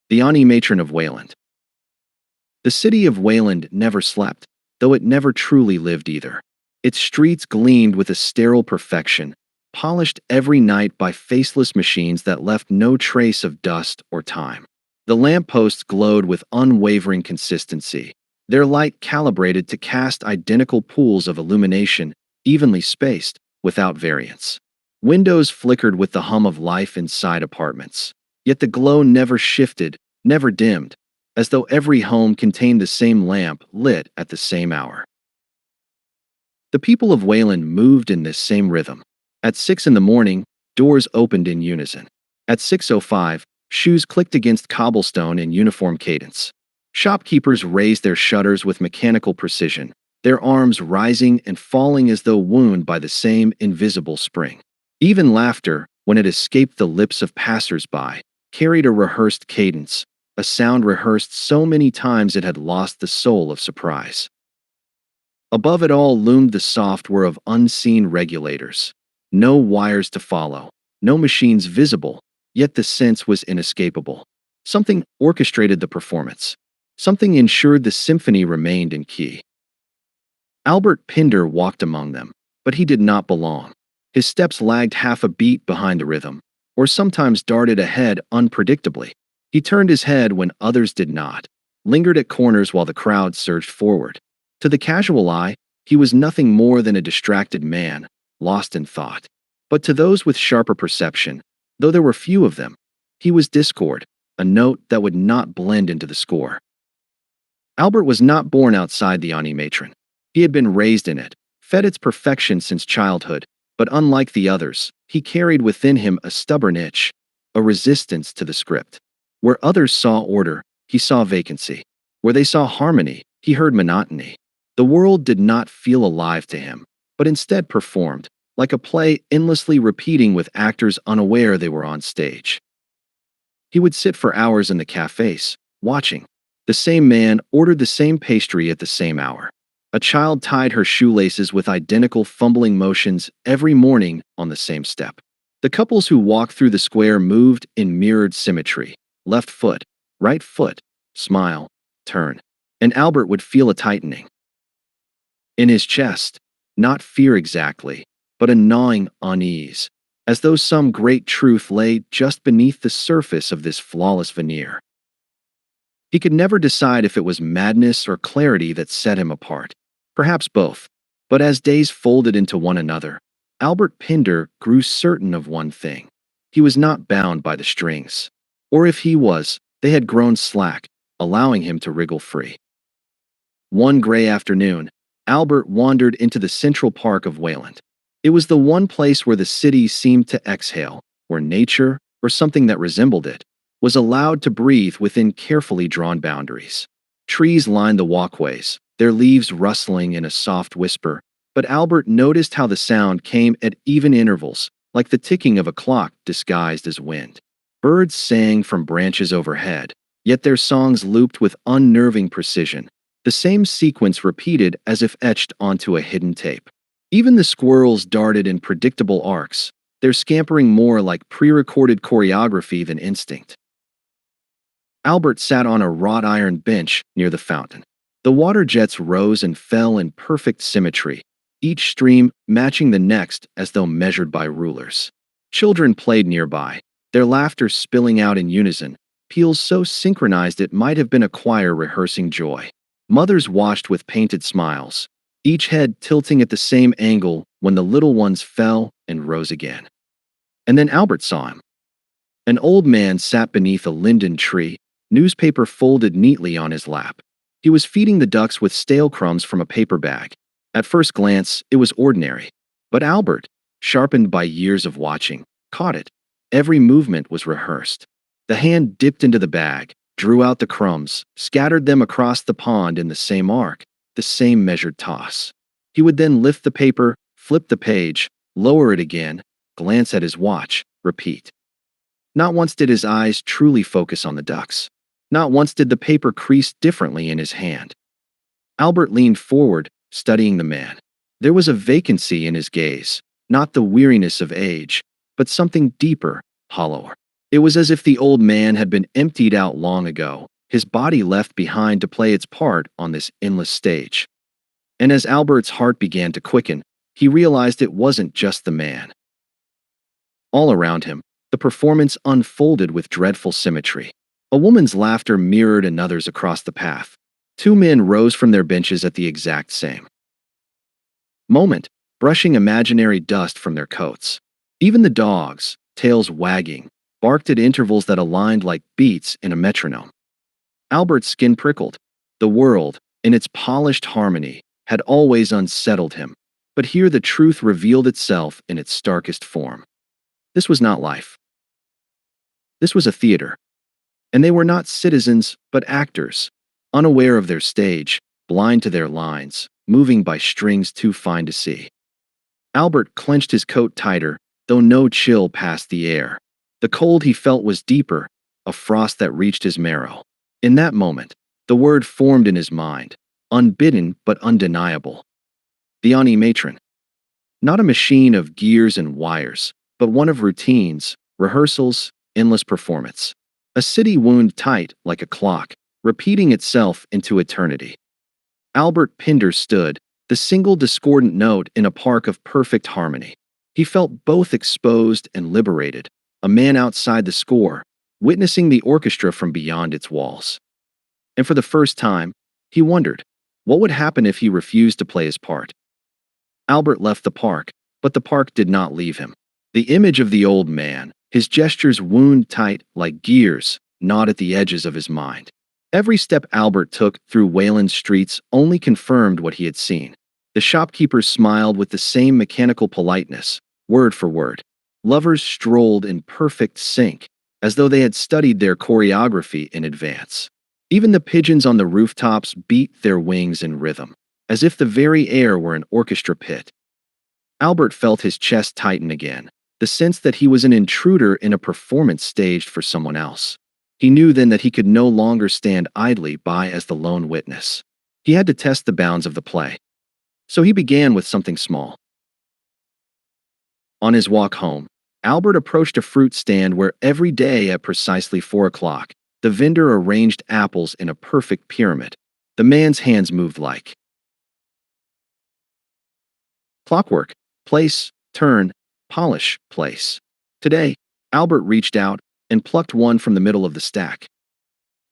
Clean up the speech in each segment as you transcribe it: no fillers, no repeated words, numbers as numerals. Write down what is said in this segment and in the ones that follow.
The Animatron of Weyland. The city of Weyland never slept, though it never truly lived either. Its streets gleamed with a sterile perfection, polished every night by faceless machines that left no trace of dust or time. The lampposts glowed with unwavering consistency, their light calibrated to cast identical pools of illumination, evenly spaced, without variance. Windows flickered with the hum of life inside apartments, yet the glow never shifted, never dimmed, as though every home contained the same lamp lit at the same hour. The people of Weyland moved in this same rhythm. At 6 in the morning, doors opened in unison. At 6:05, shoes clicked against cobblestone in uniform cadence. Shopkeepers raised their shutters with mechanical precision, their arms rising and falling as though wounded by the same invisible spring. Even laughter, when it escaped the lips of passers-by, carried a rehearsed cadence, a sound rehearsed so many times it had lost the soul of surprise. Above it all loomed the software of unseen regulators. No wires to follow, no machines visible, yet the sense was inescapable. Something orchestrated the performance. Something ensured the symphony remained in key. Albert Pinder walked among them, but he did not belong. His steps lagged half a beat behind the rhythm, or sometimes darted ahead unpredictably. He turned his head when others did not, lingered at corners while the crowd surged forward. To the casual eye, he was nothing more than a distracted man, lost in thought. But to those with sharper perception, though there were few of them, he was discord, a note that would not blend into the score. Albert was not born outside the Animatron. He had been raised in it, fed its perfection since childhood, but unlike the others, he carried within him a stubborn itch, a resistance to the script. Where others saw order, he saw vacancy. Where they saw harmony, he heard monotony. The world did not feel alive to him, but instead performed, like a play endlessly repeating with actors unaware they were on stage. He would sit for hours in the cafes, watching. The same man ordered the same pastry at the same hour. A child tied her shoelaces with identical fumbling motions every morning on the same step. The couples who walked through the square moved in mirrored symmetry. Left foot, right foot, smile, turn. And Albert would feel a tightening in his chest, not fear exactly, but a gnawing unease, as though some great truth lay just beneath the surface of this flawless veneer. He could never decide if it was madness or clarity that set him apart. Perhaps both. But as days folded into one another, Albert Pinder grew certain of one thing. He was not bound by the strings. Or if he was, they had grown slack, allowing him to wriggle free. One gray afternoon, Albert wandered into the central park of Weyland. It was the one place where the city seemed to exhale, where nature, or something that resembled it, was allowed to breathe within carefully drawn boundaries. Trees lined the walkways, their leaves rustling in a soft whisper, but Albert noticed how the sound came at even intervals, like the ticking of a clock disguised as wind. Birds sang from branches overhead, yet their songs looped with unnerving precision, the same sequence repeated as if etched onto a hidden tape. Even the squirrels darted in predictable arcs, their scampering more like pre-recorded choreography than instinct. Albert sat on a wrought iron bench near the fountain. The water jets rose and fell in perfect symmetry, each stream matching the next as though measured by rulers. Children played nearby, their laughter spilling out in unison, peals so synchronized it might have been a choir rehearsing joy. Mothers watched with painted smiles, each head tilting at the same angle when the little ones fell and rose again. And then Albert saw him. An old man sat beneath a linden tree, newspaper folded neatly on his lap. He was feeding the ducks with stale crumbs from a paper bag. At first glance, it was ordinary. But Albert, sharpened by years of watching, caught it. Every movement was rehearsed. The hand dipped into the bag, drew out the crumbs, scattered them across the pond in the same arc, the same measured toss. He would then lift the paper, flip the page, lower it again, glance at his watch, repeat. Not once did his eyes truly focus on the ducks. Not once did the paper crease differently in his hand. Albert leaned forward, studying the man. There was a vacancy in his gaze, not the weariness of age, but something deeper, hollower. It was as if the old man had been emptied out long ago, his body left behind to play its part on this endless stage. And as Albert's heart began to quicken, he realized it wasn't just the man. All around him, the performance unfolded with dreadful symmetry. A woman's laughter mirrored another's across the path. Two men rose from their benches at the exact same moment, brushing imaginary dust from their coats. Even the dogs, tails wagging, barked at intervals that aligned like beats in a metronome. Albert's skin prickled. The world, in its polished harmony, had always unsettled him, but here the truth revealed itself in its starkest form. This was not life. This was a theater. And they were not citizens, but actors, unaware of their stage, blind to their lines, moving by strings too fine to see. Albert clenched his coat tighter, though no chill passed the air. The cold he felt was deeper, a frost that reached his marrow. In that moment, the word formed in his mind, unbidden but undeniable. The Animatron. Not a machine of gears and wires, but one of routines, rehearsals, endless performance. A city wound tight like a clock, repeating itself into eternity. Albert Pinder stood, the single discordant note in a park of perfect harmony. He felt both exposed and liberated, a man outside the score, witnessing the orchestra from beyond its walls. And for the first time, he wondered, what would happen if he refused to play his part? Albert left the park, but the park did not leave him. The image of the old man, his gestures wound tight like gears, gnawed at the edges of his mind. Every step Albert took through Weyland's streets only confirmed what he had seen. The shopkeepers smiled with the same mechanical politeness, word for word. Lovers strolled in perfect sync, as though they had studied their choreography in advance. Even the pigeons on the rooftops beat their wings in rhythm, as if the very air were an orchestra pit. Albert felt his chest tighten again, the sense that he was an intruder in a performance staged for someone else. He knew then that he could no longer stand idly by as the lone witness. He had to test the bounds of the play. So he began with something small. On his walk home, Albert approached a fruit stand where every day at precisely 4 o'clock, the vendor arranged apples in a perfect pyramid. The man's hands moved like clockwork: place, turn, polish, place. Today, Albert reached out and plucked one from the middle of the stack.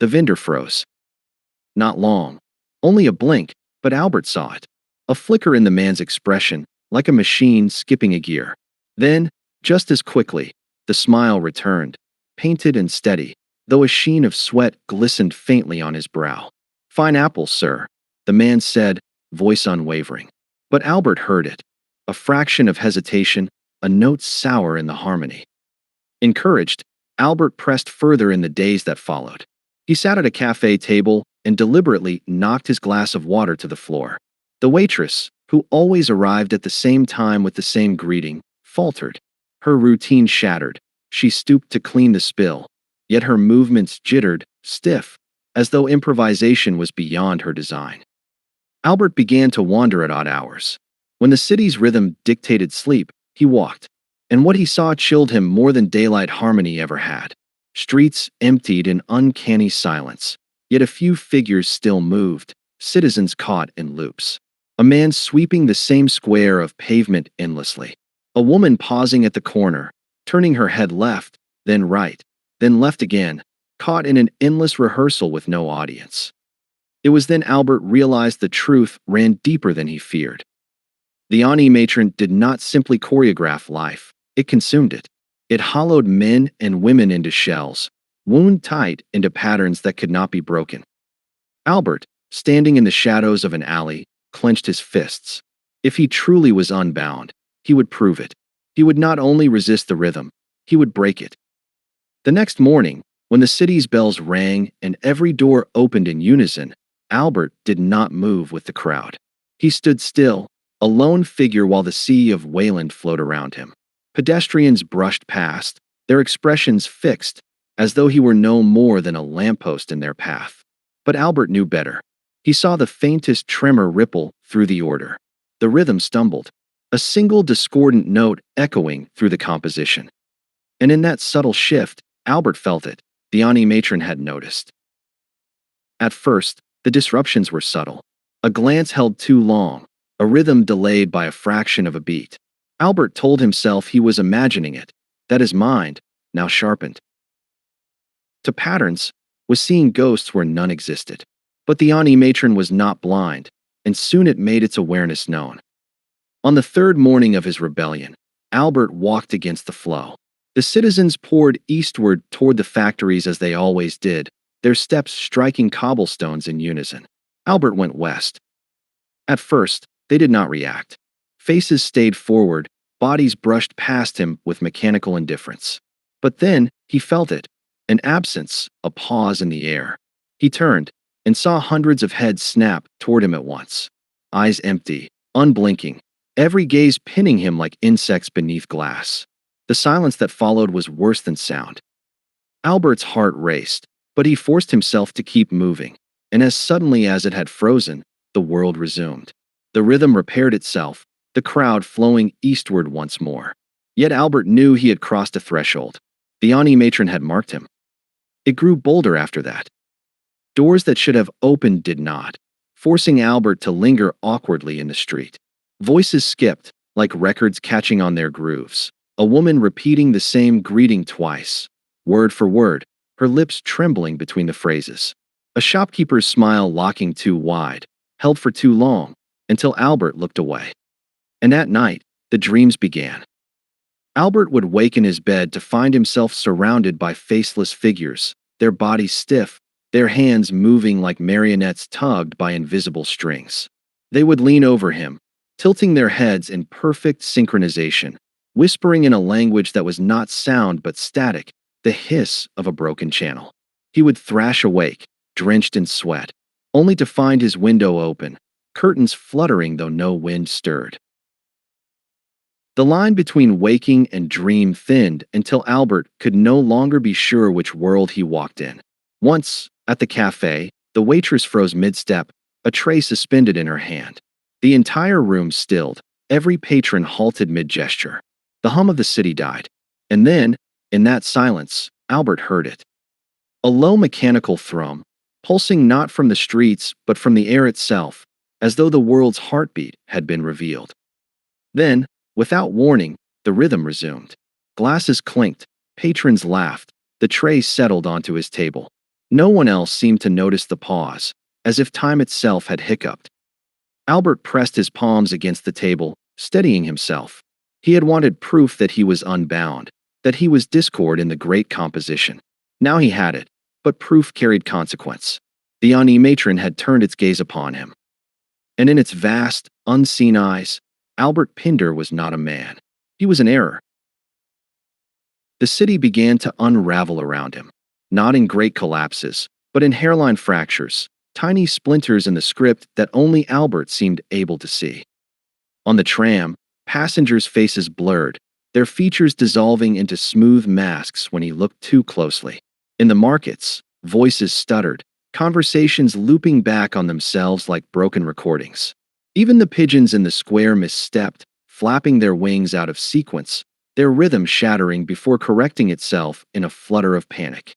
The vendor froze. Not long, only a blink, but Albert saw it. A flicker in the man's expression, like a machine skipping a gear. Then, just as quickly, the smile returned, painted and steady, though a sheen of sweat glistened faintly on his brow. "Fine apples, sir," the man said, voice unwavering. But Albert heard it. A fraction of hesitation, a note sour in the harmony. Encouraged, Albert pressed further in the days that followed. He sat at a cafe table and deliberately knocked his glass of water to the floor. The waitress, who always arrived at the same time with the same greeting, faltered. Her routine shattered. She stooped to clean the spill, yet her movements jittered, stiff, as though improvisation was beyond her design. Albert began to wander at odd hours. When the city's rhythm dictated sleep, he walked, and what he saw chilled him more than daylight harmony ever had. Streets emptied in uncanny silence, yet a few figures still moved, citizens caught in loops. A man sweeping the same square of pavement endlessly. A woman pausing at the corner, turning her head left, then right, then left again, caught in an endless rehearsal with no audience. It was then Albert realized the truth ran deeper than he feared. The Animatron did not simply choreograph life, it consumed it. It hollowed men and women into shells, wound tight into patterns that could not be broken. Albert, standing in the shadows of an alley, clenched his fists. If he truly was unbound, he would prove it. He would not only resist the rhythm, he would break it. The next morning, when the city's bells rang and every door opened in unison, Albert did not move with the crowd. He stood still, a lone figure while the sea of Weyland flowed around him. Pedestrians brushed past, their expressions fixed, as though he were no more than a lamppost in their path. But Albert knew better. He saw the faintest tremor ripple through the order. The rhythm stumbled, a single discordant note echoing through the composition. And in that subtle shift, Albert felt it. The Animatron had noticed. At first, the disruptions were subtle. A glance held too long, a rhythm delayed by a fraction of a beat. Albert told himself he was imagining it, that his mind, now sharpened to patterns, was seeing ghosts where none existed. But the Animatron was not blind, and soon it made its awareness known. On the third morning of his rebellion, Albert walked against the flow. The citizens poured eastward toward the factories as they always did, their steps striking cobblestones in unison. Albert went west. At first, they did not react. Faces stayed forward, bodies brushed past him with mechanical indifference. But then, he felt it, an absence, a pause in the air. He turned, and saw hundreds of heads snap toward him at once. Eyes empty, unblinking, every gaze pinning him like insects beneath glass. The silence that followed was worse than sound. Albert's heart raced, but he forced himself to keep moving, and as suddenly as it had frozen, the world resumed. The rhythm repaired itself, the crowd flowing eastward once more. Yet Albert knew he had crossed a threshold. The Animatron had marked him. It grew bolder after that. Doors that should have opened did not, forcing Albert to linger awkwardly in the street. Voices skipped, like records catching on their grooves. A woman repeating the same greeting twice, word for word, her lips trembling between the phrases. A shopkeeper's smile locking too wide, held for too long, until Albert looked away. And at night, the dreams began. Albert would wake in his bed to find himself surrounded by faceless figures, their bodies stiff, their hands moving like marionettes tugged by invisible strings. They would lean over him, tilting their heads in perfect synchronization, whispering in a language that was not sound but static, the hiss of a broken channel. He would thrash awake, drenched in sweat, only to find his window open, curtains fluttering though no wind stirred. The line between waking and dream thinned until Albert could no longer be sure which world he walked in. Once, at the cafe, the waitress froze mid-step, a tray suspended in her hand. The entire room stilled, every patron halted mid-gesture. The hum of the city died. And then, in that silence, Albert heard it. A low mechanical thrum, pulsing not from the streets but from the air itself, as though the world's heartbeat had been revealed. Then, without warning, the rhythm resumed. Glasses clinked, patrons laughed, the tray settled onto his table. No one else seemed to notice the pause, as if time itself had hiccuped. Albert pressed his palms against the table, steadying himself. He had wanted proof that he was unbound, that he was discord in the great composition. Now he had it, but proof carried consequence. The Animatron had turned its gaze upon him. And in its vast, unseen eyes, Albert Pinder was not a man. He was an error. The city began to unravel around him, not in great collapses, but in hairline fractures, tiny splinters in the script that only Albert seemed able to see. On the tram, passengers' faces blurred, their features dissolving into smooth masks when he looked too closely. In the markets, voices stuttered, conversations looping back on themselves like broken recordings. Even the pigeons in the square misstepped, flapping their wings out of sequence, their rhythm shattering before correcting itself in a flutter of panic.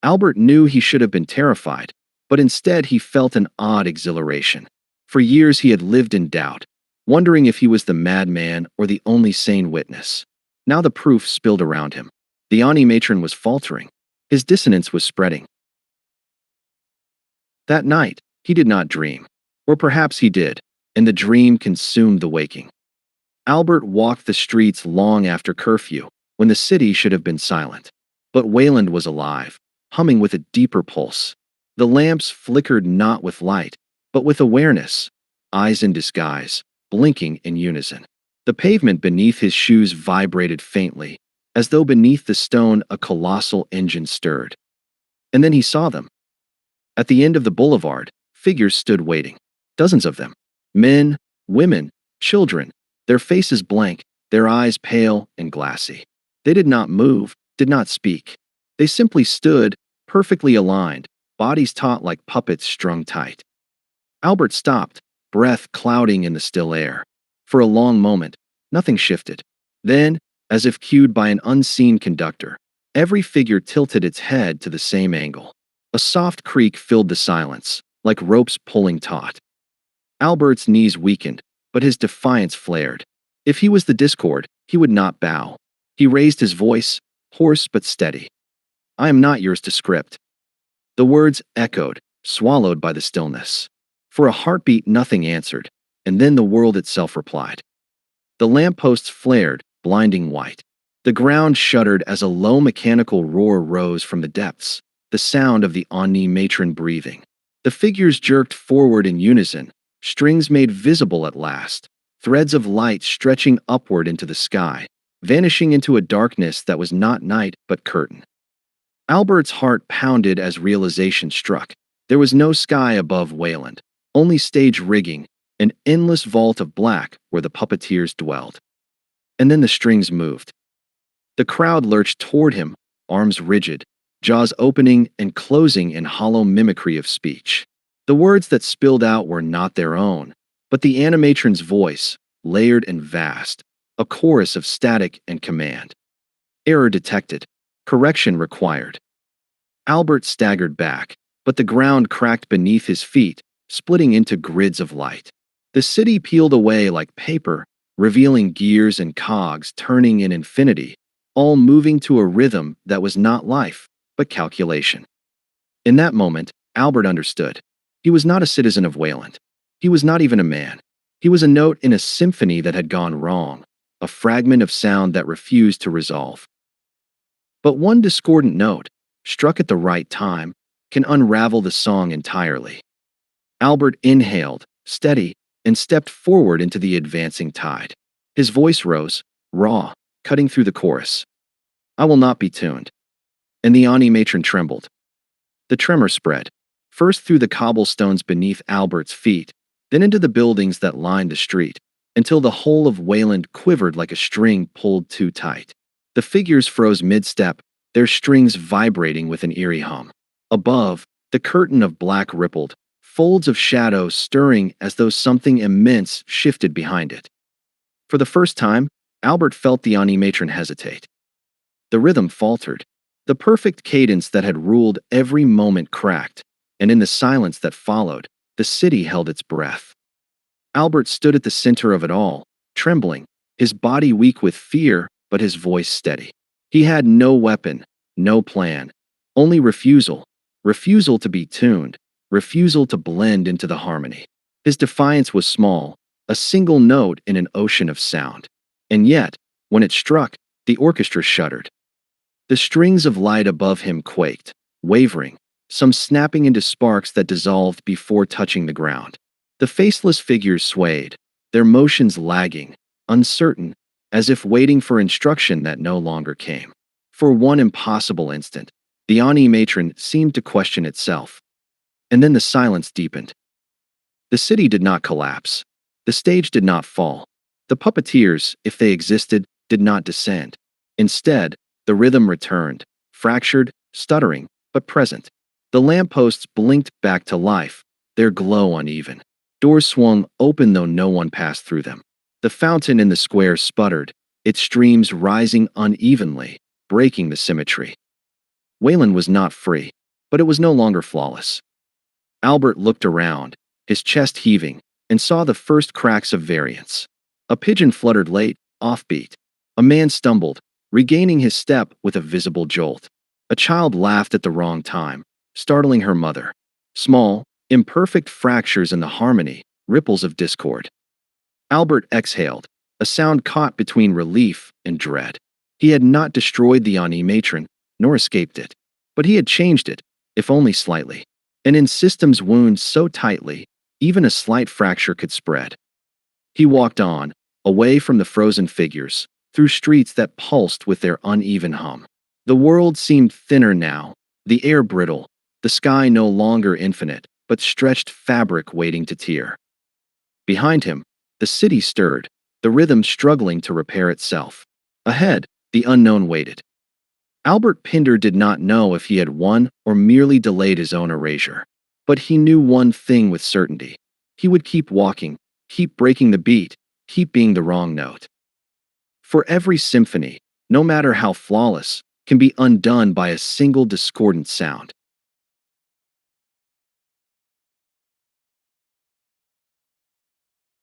Albert knew he should have been terrified, but instead he felt an odd exhilaration. For years he had lived in doubt, wondering if he was the madman or the only sane witness. Now the proof spilled around him. The Animatron was faltering. His dissonance was spreading. That night, he did not dream. Or perhaps he did, and the dream consumed the waking. Albert walked the streets long after curfew, when the city should have been silent. But Weyland was alive, humming with a deeper pulse. The lamps flickered not with light, but with awareness, eyes in disguise, blinking in unison. The pavement beneath his shoes vibrated faintly, as though beneath the stone a colossal engine stirred. And then he saw them. At the end of the boulevard, figures stood waiting. Dozens of them. Men, women, children, their faces blank, their eyes pale and glassy. They did not move, did not speak. They simply stood, perfectly aligned, bodies taut like puppets strung tight. Albert stopped, breath clouding in the still air. For a long moment, nothing shifted. Then, as if cued by an unseen conductor, Every figure tilted its head to the same angle. A soft creak filled the silence, like ropes pulling taut. Albert's knees weakened, but his defiance flared. If he was the Discord, he would not bow. He raised his voice, hoarse but steady. "I am not yours to script." The words echoed, swallowed by the stillness. For a heartbeat, nothing answered, and then the world itself replied. The lampposts flared, blinding white. The ground shuddered as a low mechanical roar rose from the depths, the sound of the Animatron breathing. The figures jerked forward in unison, strings made visible at last, threads of light stretching upward into the sky, vanishing into a darkness that was not night but curtain. Albert's heart pounded as realization struck. There was no sky above Weyland, only stage rigging, an endless vault of black where the puppeteers dwelled. And then the strings moved. The crowd lurched toward him, arms rigid, jaws opening and closing in hollow mimicry of speech. The words that spilled out were not their own, but the animatron's voice, layered and vast, a chorus of static and command. Error detected. Correction required. Albert staggered back, but the ground cracked beneath his feet, splitting into grids of light. The city peeled away like paper, revealing gears and cogs turning in infinity, all moving to a rhythm that was not life, but calculation. In that moment, Albert understood. He was not a citizen of Weyland. He was not even a man. He was a note in a symphony that had gone wrong, a fragment of sound that refused to resolve. But one discordant note, struck at the right time, can unravel the song entirely. Albert inhaled, steady, and stepped forward into the advancing tide. His voice rose, raw, cutting through the chorus. "I will not be tuned." And the animatron trembled. The tremor spread, first through the cobblestones beneath Albert's feet, then into the buildings that lined the street, until the whole of Weyland quivered like a string pulled too tight. The figures froze mid-step, their strings vibrating with an eerie hum. Above, the curtain of black rippled, folds of shadow stirring as though something immense shifted behind it. For the first time, Albert felt the animatron hesitate. The rhythm faltered. The perfect cadence that had ruled every moment cracked, and in the silence that followed, the city held its breath. Albert stood at the center of it all, trembling, his body weak with fear, but his voice steady. He had no weapon, no plan, only refusal, refusal to be tuned, refusal to blend into the harmony. His defiance was small, a single note in an ocean of sound. And yet, when it struck, the orchestra shuddered. The strings of light above him quaked, wavering, some snapping into sparks that dissolved before touching the ground. The faceless figures swayed, their motions lagging, uncertain, as if waiting for instruction that no longer came. For one impossible instant, the animatron seemed to question itself. And then the silence deepened. The city did not collapse. The stage did not fall. The puppeteers, if they existed, did not descend. Instead, the rhythm returned, fractured, stuttering, but present. The lampposts blinked back to life, their glow uneven. Doors swung open though no one passed through them. The fountain in the square sputtered, its streams rising unevenly, breaking the symmetry. Weyland was not free, but it was no longer flawless. Albert looked around, his chest heaving, and saw the first cracks of variance. A pigeon fluttered late, offbeat. A man stumbled, regaining his step with a visible jolt. A child laughed at the wrong time, startling her mother. Small, imperfect fractures in the harmony, ripples of discord. Albert exhaled, a sound caught between relief and dread. He had not destroyed the animatron, nor escaped it. But he had changed it, if only slightly. And in systems wound so tightly, even a slight fracture could spread. He walked on, away from the frozen figures, through streets that pulsed with their uneven hum. The world seemed thinner now, the air brittle, the sky no longer infinite, but stretched fabric waiting to tear. Behind him, the city stirred, the rhythm struggling to repair itself. Ahead, the unknown waited. Albert Pinder did not know if he had won or merely delayed his own erasure. But he knew one thing with certainty. He would keep walking, keep breaking the beat, keep being the wrong note. For every symphony, no matter how flawless, can be undone by a single discordant sound.